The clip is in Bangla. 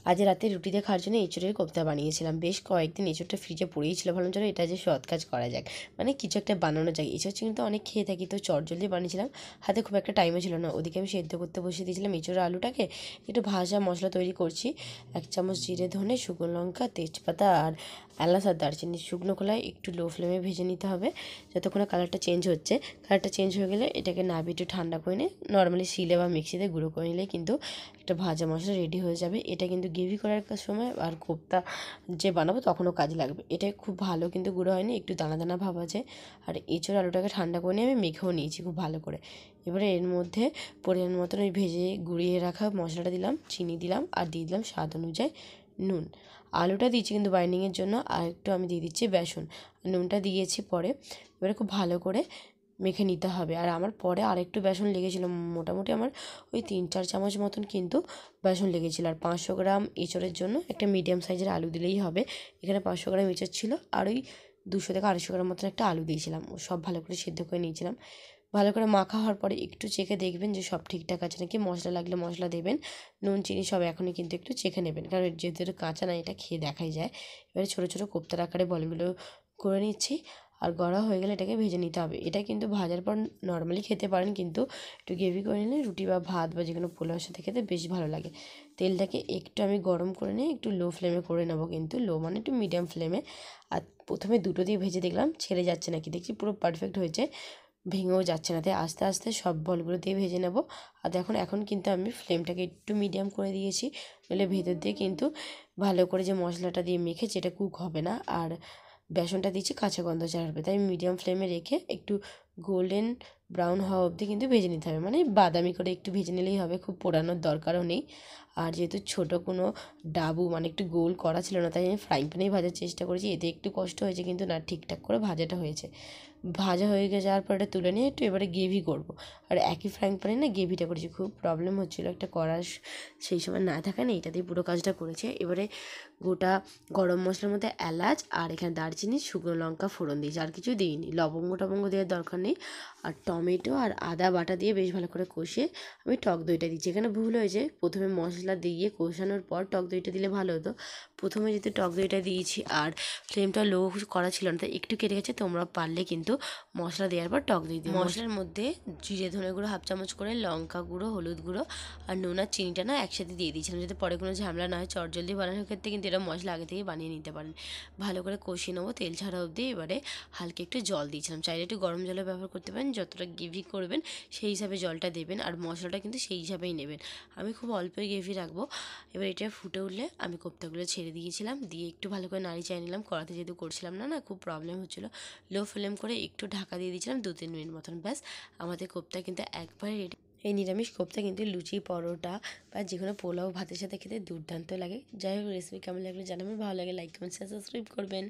আজ রাতে রুটি দিয়ে খাওয়ার জন্য এঁচোড়ের কোপ্তা বানিয়েছিলাম। বেশ কয়েকদিন এঁচোড়টা ফ্রিজে পড়েই ছিল, ভাবলাম চলো এটা যে সৎ কাজ করা যাক, মানে কিছু একটা বানানো যায়। এঁচোড় কিন্তু অনেক খেয়ে থাকি, তো চটজলদি বানিয়েছিলাম, হাতে খুব একটা টাইমও ছিল না। ওদিকে আমি সেদ্ধ করতে বসিয়ে দিয়েছিলাম এঁচোড় আলুটাকে। একটু ভাজা মশলা তৈরি করছি, 1 চামচ জিরে, ধনে, শুকনো লঙ্কা, তেজপাতা আর এলাচ আর দারচিনি শুকনো খোলায় একটু লো ফ্লেমে ভেজে নিতে হবে যতক্ষণে কালারটা চেঞ্জ হচ্ছে। কালারটা চেঞ্জ হয়ে গেলে এটাকে নাবিয়ে একটু ঠান্ডা করে নিয়ে নর্মালি শিলে বা মিক্সিতে গুঁড়ো করে নিলে কিন্তু একটা ভাজা মশলা রেডি হয়ে যাবে। এটা কিন্তু গ্রেভি করার সময় আর কোপ্তা যে বানাবো তখনও কাজে লাগবে। এটা খুব ভালো কিন্তু গুঁড়ো হয়নি, একটু দানা দানা ভাব আছে। আর এঁচোড় আলুটাকে ঠান্ডা করে নিয়ে আমি মেখেও নিয়েছি খুব ভালো করে। এবারে এর মধ্যে পরিমাণ মতন ওই ভেজে গুঁড়িয়ে রাখা মশলাটা দিলাম, চিনি দিলাম আর দিয়ে দিলাম স্বাদ অনুযায়ী নুন। আলুটা দিচ্ছি কিন্তু বাইন্ডিংয়ের জন্য, আর একটু আমি দিয়ে দিচ্ছি বেসন, নুনটা দিয়েছি পরে। এবারে খুব ভালো করে মেখে নিতে হবে। আর আমার পরে আরেকটু বেসন লেগেছিলো, মোটামুটি আমার ওই 3-4 চামচ মতন কিন্তু বেসন লেগেছিলো। আর 500 গ্রাম এঁচোড়ের জন্য একটা মিডিয়াম সাইজের আলু দিলেই হবে। এখানে 500 গ্রাম এঁচোড় ছিল, আর ওই 200 থেকে 250 গ্রাম মতন একটা আলু দিয়েছিলাম। ও সব ভালো করে সেদ্ধ করে নিয়েছিলাম। ভালো করে মাখা হওয়ার পরে একটু চেখে দেখবেন যে সব ঠিকঠাক আছে নাকি। মশলা লাগলে মশলা দেবেন, নুন চিনি সব এখনই কিন্তু একটু চেখে নেবেন, কারণ যেহেতু এটা কাঁচা না, এটা খেয়ে দেখাই যায়। এবারে ছোটো ছোটো কোপ্তার আকারে বলগুলো করে নিচ্ছি, আর গড়া হয়ে গেলে এটাকে ভেজে নিতে হবে। এটা কিন্তু ভাজার পর নর্মালি খেতে পারেন, কিন্তু একটু গ্রেভি করে নিলে রুটি বা ভাত বা যে কোনো পোলাওর সাথে খেতে বেশ ভালো লাগে। তেলটাকে একটু আমি গরম করে নিয়ে একটু লো ফ্লেমে করে নেবো, কিন্তু লো মানে একটু মিডিয়াম ফ্লেমে। আর প্রথমে দুটো দিয়ে ভেজে দেখলাম ছেড়ে যাচ্ছে নাকি, দেখছি পুরো পারফেক্ট হয়েছে, ভেঙেও যাচ্ছে না। তাই আস্তে আস্তে সব বলগুলো দিয়ে ভেজে নেব। আর দেখুন এখন কিন্তু আমি ফ্লেমটাকে একটু মিডিয়াম করে দিয়েছি, নইলে ভেতর দিয়ে কিন্তু ভালো করে যে মশলাটা দিয়ে মেখেছি এটা কুক হবে না, আর বেসনটা দিচ্ছি কাঁচা গন্ধ ছাড়বে। তাই মিডিয়াম ফ্লেমে রেখে একটু গোল্ডেন ব্রাউন হওয়া অবধি কিন্তু ভেজে নিতে হবে, মানে বাদামি করে একটু ভেজে নিলেই হবে, খুব পোড়ানোর দরকারও নেই। আর যেহেতু ছোটো কোনো ডাবু মানে একটু গোল করা ছিল না, তাই আমি ফ্রাইং প্যানেই ভাজার চেষ্টা করেছি। এতে একটু কষ্ট হয়েছে, কিন্তু না ঠিকঠাক করে ভাজাটা হয়েছে। ভাজা হয়ে যাওয়ার পর এটা তুলে নিয়ে একটু এবারে গ্রেভি করব। আর একই ফ্রাইং প্যানে না গ্রেভিটা করেছি, খুব প্রবলেম হচ্ছিলো, একটা কড়া সেই সময় না থাকা নেই, এটাতেই পুরো কাজটা করেছে। এবারে গোটা গরম মশলার মধ্যে এলাচ আর এখানে দারচিনি শুকনো লঙ্কা ফোড়ন দিয়েছি, আর কিছু দিইনি, লবঙ্গ টবঙ্গ দেওয়ার দরকার নেই। আর টমেটো আর আদা বাটা দিয়ে বেশ ভালো করে কষিয়ে আমি টক দইটা দিচ্ছি। এখানে ভুল হয়েছে, প্রথমে মশলা দিয়ে কষানোর পর টক দইটা দিলে ভালো হতো। প্রথমে যেহেতু টক দইটা দিয়েছি আর ফ্লেমটা লো করা ছিল না, তাই একটু কেটে গেছে। তোমরা পারলে কিন্তু মশলা দেওয়ার পর টক দই দিও। মশলার মধ্যে জিরে ধনে গুঁড়ো 1/2 চামচ করে, লঙ্কা গুঁড়ো, হলুদ গুঁড়ো আর নুন আর চিনিটা না একসাথে দিয়ে দিয়েছিলাম, যাতে পরে কোনো ঝামেলা না হয়। চটজলদি বানানোর ক্ষেত্রে কিন্তু এটা মশলা আগে থেকে বানিয়ে নিতে পারেন। ভালো করে কষিয়ে নেবো তেল ছাড়া অবধি। এবারে হালকা একটু জল দিয়েছিলাম, চাইলে একটু গরম জলের ব্যবহার করতে পারেন, যতটা গ্রেভি করবেন সেই হিসাবে জলটা দেবেন, আর মশলাটা কিন্তু সেই হিসাবেই নেবেন। আমি খুব অল্পই গ্রেভি রাখবো। এবার এটা ফুটে উঠলে আমি কোপ্তাগুলো ছেড়ে দিয়েছিলাম, দিয়ে একটু ভালো করে নাড়ি চাই নিলাম। কড়াতে যেহেতু করছিলাম না, খুব প্রবলেম হচ্ছিলো, লো ফ্লেম করে একটু ঢাকা দিয়ে দিয়েছিলাম 2-3 মিনিট মতন। ব্যাস, আমাদের কোপ্তা কিন্তু একবারে রেডি। এই নিরামিষ কোপ্তা কিন্তু লুচি, পরোটা বা যে কোনো পোলাও ভাতের সাথে খেতে দুর্দান্ত লাগে। যাই হোক, রেসিপি কেমন লাগলো জানাবেন, ভালো লাগে লাইক কমেন্ট সাবস্ক্রাইব করবেন।